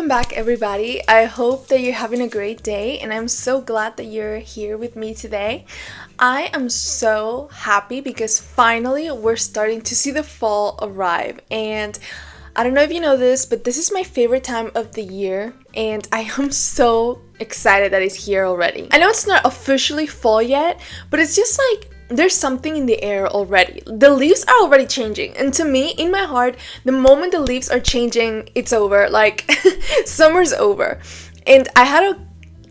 Welcome back, everybody. I hope that you're having a great day, and I'm so glad that you're here with me today. I am so happy because finally we're starting to see the fall arrive, and I don't know if you know this, but this is my favorite time of the year, and I am so excited that it's here already. I know it's not officially fall yet, but it's just like there's something in the air already. The leaves are already changing, and to me, in my heart, the moment the leaves are changing, it's over. Like, summer's over. And I had a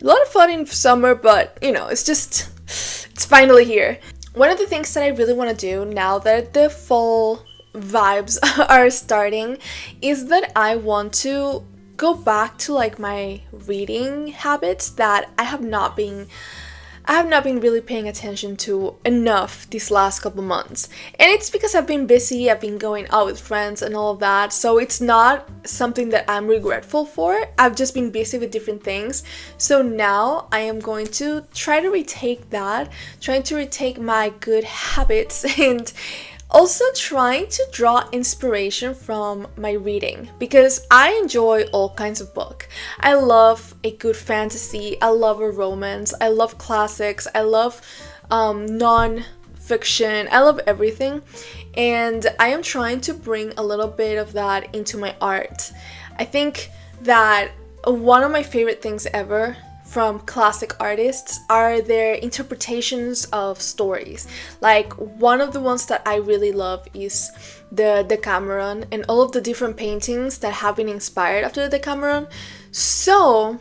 lot of fun in summer, but it's finally here. One of the things that I really want to do now that the fall vibes are starting is that I want to go back to like my reading habits that I have not been really paying attention to enough these last couple months. And it's because I've been busy, I've been going out with friends and all of that. So it's not something that I'm regretful for. I've just been busy with different things. So now I am going to try to trying to retake my good habits and also trying to draw inspiration from my reading because I enjoy all kinds of book. I love a good fantasy, I love a romance, I love classics, I love non-fiction, I love everything, and I am trying to bring a little bit of that into my art. I think that one of my favorite things ever from classic artists are their interpretations of stories. Like, one of the ones that I really love is the Decameron and all of the different paintings that have been inspired after the Decameron. So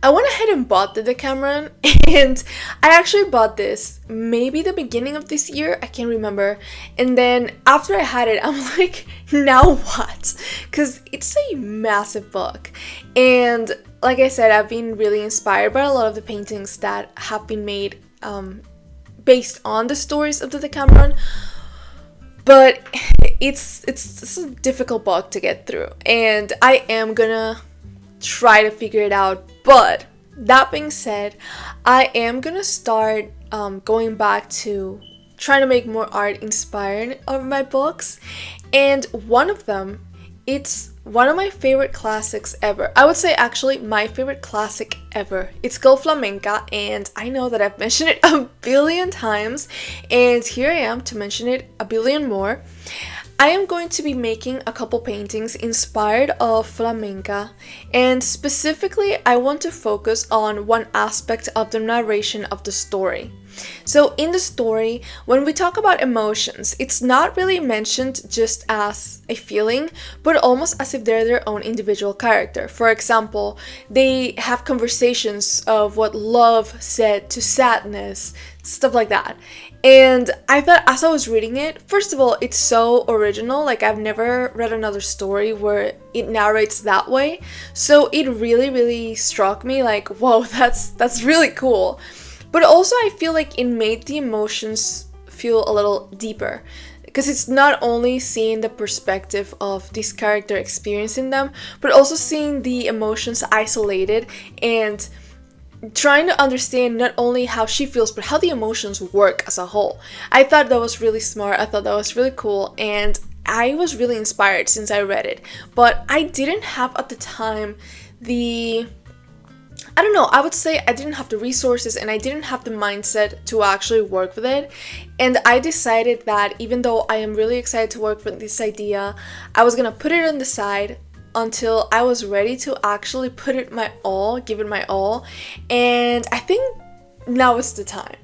I went ahead and bought the Decameron, and I actually bought this maybe the beginning of this year, I can't remember. And then after I had it, I'm like, now what? Because it's a massive book, and like I said, I've been really inspired by a lot of the paintings that have been made based on the stories of the Decameron. But it's a difficult book to get through, and I am gonna try to figure it out. But that being said, I am gonna start going back to trying to make more art inspired of my books, and one of them, it's one of my favorite classics ever. I would say actually my favorite classic ever. It's called Flamenca, and I know that I've mentioned it a billion times, and here I am to mention it a billion more. I am going to be making a couple paintings inspired of flamenca, and specifically I want to focus on one aspect of the narration of the story. So in the story, when we talk about emotions, it's not really mentioned just as a feeling, but almost as if they're their own individual character. For example, they have conversations of what love said to sadness, stuff like that. And I thought as I was reading it, first of all, it's so original. Like, I've never read another story where it narrates that way. So it really, really struck me like, whoa, that's really cool. But also I feel like it made the emotions feel a little deeper, because it's not only seeing the perspective of this character experiencing them, but also seeing the emotions isolated and trying to understand not only how she feels, but how the emotions work as a whole. I thought that was really smart. I thought that was really cool, and I was really inspired since I read it. But I didn't have at the time I would say I didn't have the resources and I didn't have the mindset to actually work with it. And I decided that even though I am really excited to work with this idea, I was gonna put it on the side until I was ready to actually put it my all, give it my all. And I think now is the time.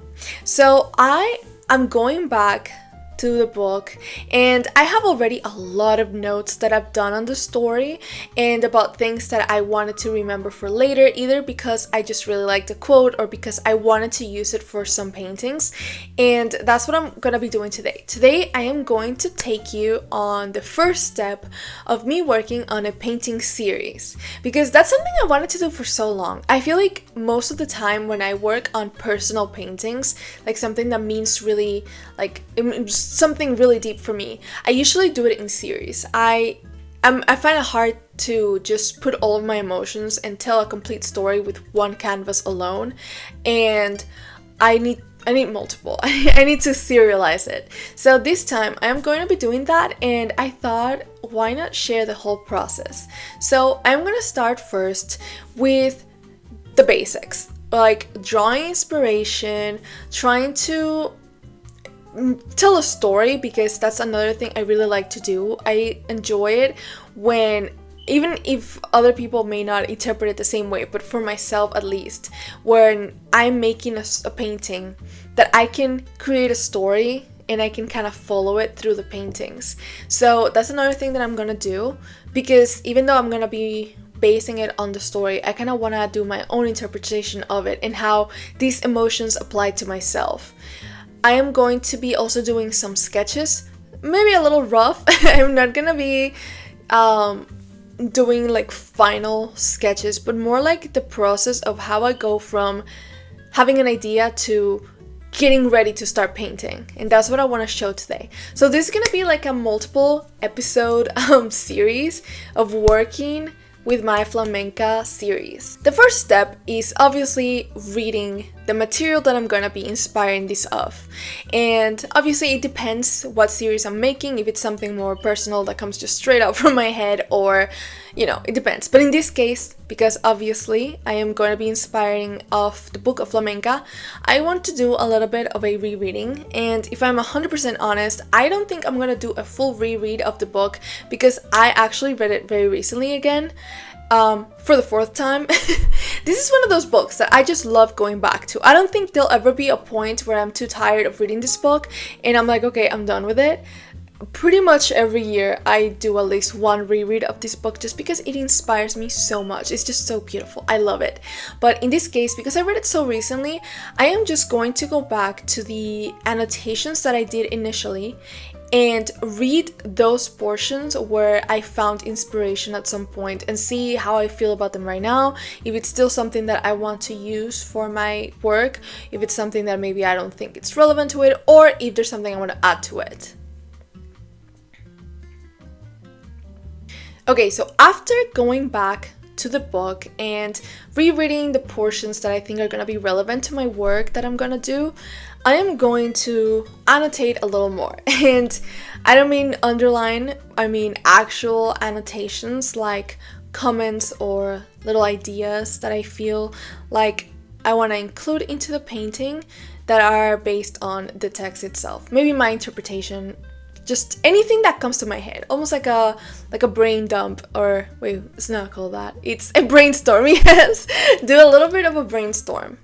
So I'm going back to the book, and I have already a lot of notes that I've done on the story and about things that I wanted to remember for later, either because I just really liked the quote or because I wanted to use it for some paintings. And that's what I'm gonna be doing today. Today I am going to take you on the first step of me working on a painting series, because that's something I wanted to do for so long. I feel like most of the time when I work on personal paintings, like something that means really like something really deep for me, I usually do it in series. I find it hard to just put all of my emotions and tell a complete story with one canvas alone, and I need multiple. I need to serialize it. So this time I am going to be doing that, and I thought why not share the whole process? So I'm gonna start first with the basics, like drawing inspiration, trying to tell a story, because that's another thing I really like to do. I enjoy it when, even if other people may not interpret it the same way, but for myself at least, when I'm making a painting, that I can create a story and I can kind of follow it through the paintings. So that's another thing that I'm gonna do, because even though I'm gonna be basing it on the story, I kind of want to do my own interpretation of it and how these emotions apply to myself. I am going to be also doing some sketches, maybe a little rough. I'm not gonna be doing like final sketches, but more like the process of how I go from having an idea to getting ready to start painting. And that's what I want to show today. So this is gonna be like a multiple episode series of working with my Flamenca series. The first step is obviously reading the material that I'm gonna be inspiring this of. And obviously it depends what series I'm making, if it's something more personal that comes just straight out from my head, or, you know, it depends. But in this case, because obviously I am going to be inspiring off the book of Flamenca, I want to do a little bit of a rereading. And if I'm 100% honest, I don't think I'm going to do a full reread of the book, because I actually read it very recently again, for the fourth time. This is one of those books that I just love going back to. I don't think there'll ever be a point where I'm too tired of reading this book and I'm like, okay, I'm done with it. Pretty much every year I do at least one reread of this book, just because it inspires me so much. It's just so beautiful. I love it. But in this case, because I read it so recently, I am just going to go back to the annotations that I did initially and read those portions where I found inspiration at some point and see how I feel about them right now, if it's still something that I want to use for my work, if it's something that maybe I don't think it's relevant to it, or if there's something I want to add to it. Okay, so after going back to the book and rereading the portions that I think are going to be relevant to my work that I'm going to do, I am going to annotate a little more. And I don't mean underline, I mean actual annotations, like comments or little ideas that I feel like I want to include into the painting that are based on the text itself. Maybe my interpretation, just anything that comes to my head, almost like a brain dump, or wait, it's not called that. It's a brainstorm. Yes, do a little bit of a brainstorm.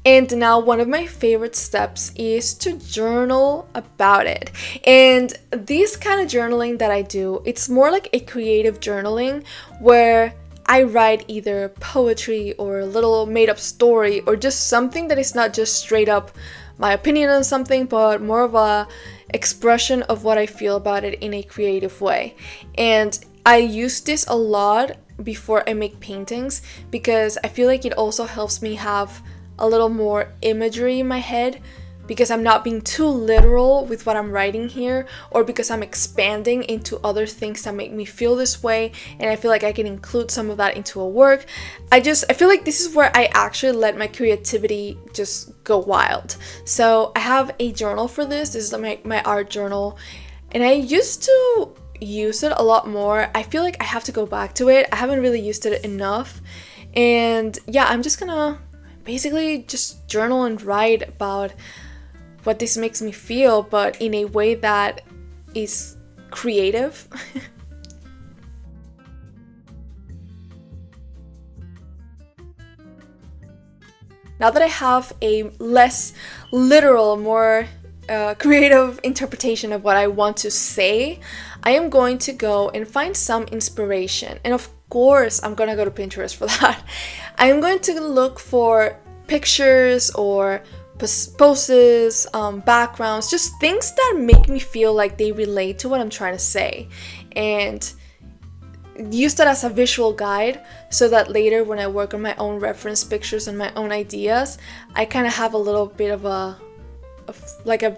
And now one of my favorite steps is to journal about it. And this kind of journaling that I do, it's more like a creative journaling where I write either poetry or a little made-up story, or just something that is not just straight up my opinion on something, but more of a expression of what I feel about it in a creative way. And I use this a lot before I make paintings, because I feel like it also helps me have a little more imagery in my head, because I'm not being too literal with what I'm writing here, or because I'm expanding into other things that make me feel this way, and I feel like I can include some of that into a work. I feel like this is where I actually let my creativity just go wild. So I have a journal for this. This is my art journal, and I used to use it a lot more. I feel like I have to go back to it. I haven't really used it enough. And yeah, I'm just gonna basically just journal and write about what this makes me feel, but in a way that is creative. Now that I have a less literal, more creative interpretation of what I want to say, I am going to go and find some inspiration. And of course, I'm gonna go to Pinterest for that. I'm going to look for pictures or poses, backgrounds, just things that make me feel like they relate to what I'm trying to say, and use that as a visual guide, so that later when I work on my own reference pictures and my own ideas, I kind of have a little bit of a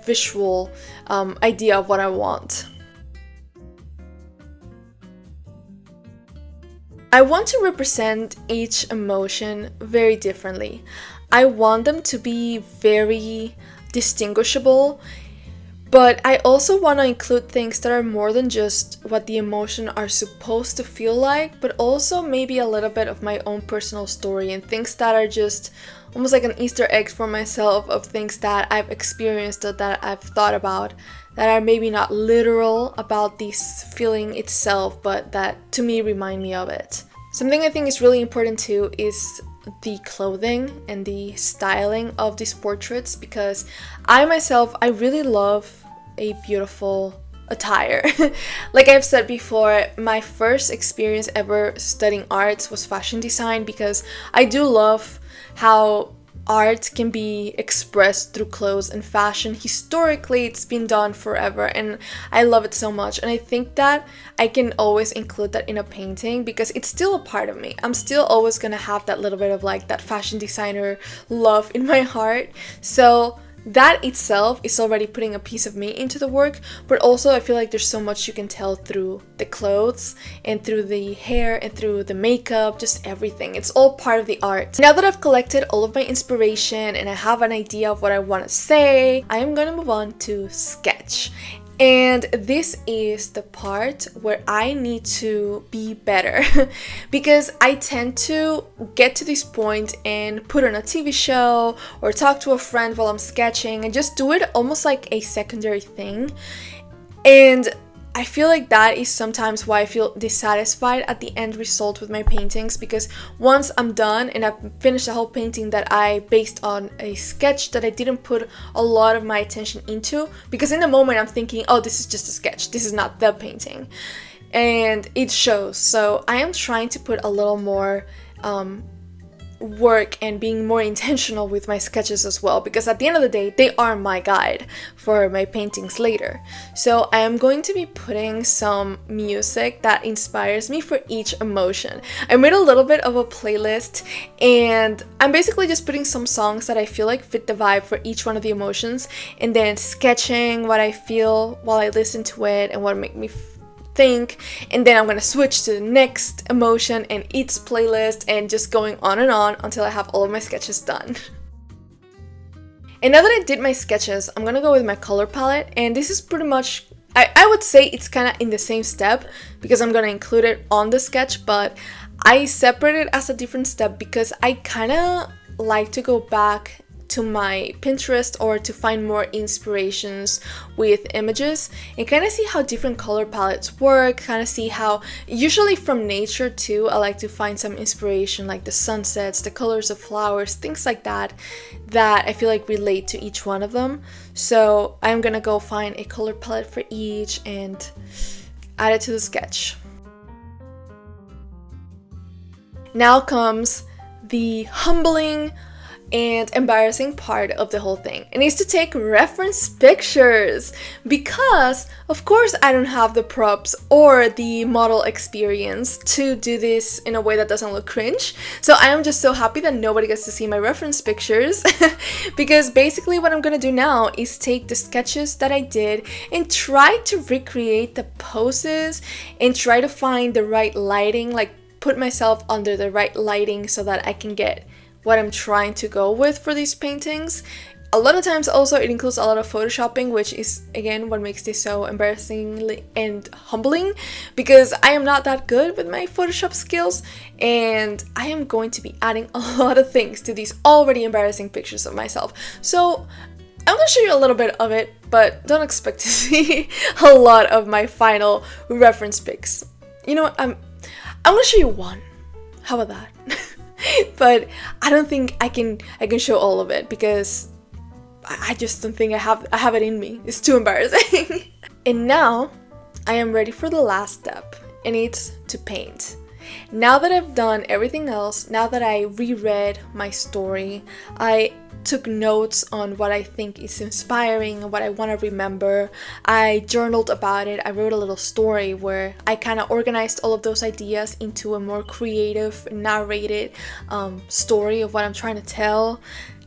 visual idea of what I want. I want to represent each emotion very differently. I want them to be very distinguishable, but I also want to include things that are more than just what the emotion are supposed to feel like, but also maybe a little bit of my own personal story and things that are just almost like an Easter egg for myself of things that I've experienced or that I've thought about that are maybe not literal about this feeling itself, but that to me remind me of it. Something I think is really important too is the clothing and the styling of these portraits, because I myself, I really love a beautiful attire. Like I've said before, my first experience ever studying arts was fashion design, because I do love how art can be expressed through clothes and fashion. Historically, it's been done forever, and I love it so much. And I think that I can always include that in a painting because it's still a part of me. I'm still always gonna have that little bit of like that fashion designer love in my heart. So that itself is already putting a piece of me into the work, but also I feel like there's so much you can tell through the clothes and through the hair and through the makeup, just everything. It's all part of the art. Now that I've collected all of my inspiration and I have an idea of what I want to say, I am going to move on to sketch. And this is the part where I need to be better because I tend to get to this point and put on a TV show or talk to a friend while I'm sketching and just do it almost like a secondary thing. And I feel like that is sometimes why I feel dissatisfied at the end result with my paintings, because once I'm done and I've finished a whole painting that I based on a sketch that I didn't put a lot of my attention into, because in the moment I'm thinking, oh, this is just a sketch, this is not the painting, and it shows. So I am trying to put a little more work and being more intentional with my sketches as well, because at the end of the day they are my guide for my paintings later. So I am going to be putting some music that inspires me for each emotion. I made a little bit of a playlist and I'm basically just putting some songs that I feel like fit the vibe for each one of the emotions, and then sketching what I feel while I listen to it and what make me think, and then I'm gonna switch to the next emotion and its playlist and just going on and on until I have all of my sketches done. And now that I did my sketches, I'm gonna go with my color palette, and this is pretty much, I would say it's kind of in the same step because I'm gonna include it on the sketch, but I separate it as a different step because I kind of like to go back to my Pinterest or to find more inspirations with images and kind of see how different color palettes work, kind of see how, usually from nature too, I like to find some inspiration like the sunsets, the colors of flowers, things like that, that I feel like relate to each one of them. So I'm gonna go find a color palette for each and add it to the sketch. Now comes the humbling and embarrassing part of the whole thing. It needs to take reference pictures because of course I don't have the props or the model experience to do this in a way that doesn't look cringe. So I am just so happy that nobody gets to see my reference pictures because basically what I'm gonna do now is take the sketches that I did and try to recreate the poses and try to find the right lighting, like put myself under the right lighting so that I can get what I'm trying to go with for these paintings. A lot of times also it includes a lot of photoshopping, which is again what makes this so embarrassing and humbling because I am not that good with my Photoshop skills, and I am going to be adding a lot of things to these already embarrassing pictures of myself. So I'm gonna show you a little bit of it, but don't expect to see a lot of my final reference pics. You know what, I'm gonna show you one. How about that? But I don't think I can show all of it because I just don't think I have it in me. It's too embarrassing. And now I am ready for the last step, and it's to paint. Now that I've done everything else, now that I reread my story, I took notes on what I think is inspiring and what I want to remember. I journaled about it. I wrote a little story where I kind of organized all of those ideas into a more creative, narrated story of what I'm trying to tell.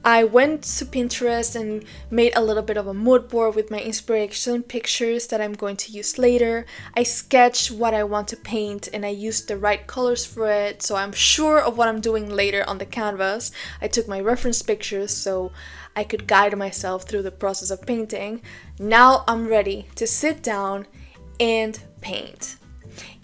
I went to Pinterest and made a little bit of a mood board with my inspiration pictures that I'm going to use later. I sketched what I want to paint and I used the right colors for it, so I'm sure of what I'm doing later on the canvas. I took my reference pictures so I could guide myself through the process of painting. Now I'm ready to sit down and paint.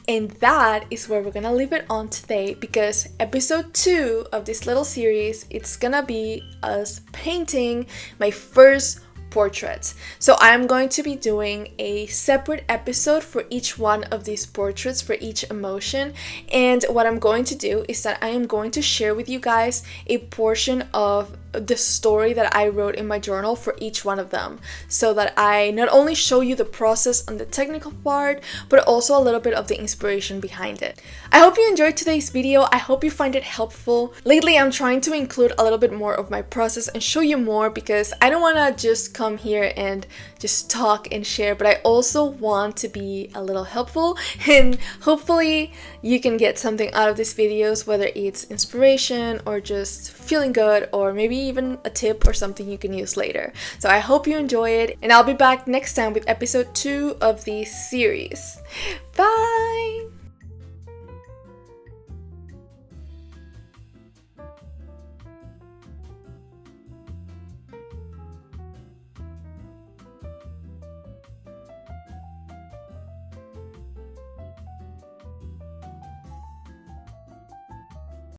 And that is where we're gonna leave it on today, because episode 2 of this little series, it's gonna be us painting my first portraits. So I'm going to be doing a separate episode for each one of these portraits, for each emotion. And what I'm going to do is that I am going to share with you guys a portion of the story that I wrote in my journal for each one of them, so that I not only show you the process on the technical part, but also a little bit of the inspiration behind it. I hope you enjoyed today's video. I hope you find it helpful. Lately, I'm trying to include a little bit more of my process and show you more, because I don't want to just come here and just talk and share, but I also want to be a little helpful, and hopefully you can get something out of these videos, whether it's inspiration or just feeling good, or maybe even a tip or something you can use later. So I hope you enjoy it, and I'll be back next time with episode 2 of this series. Bye!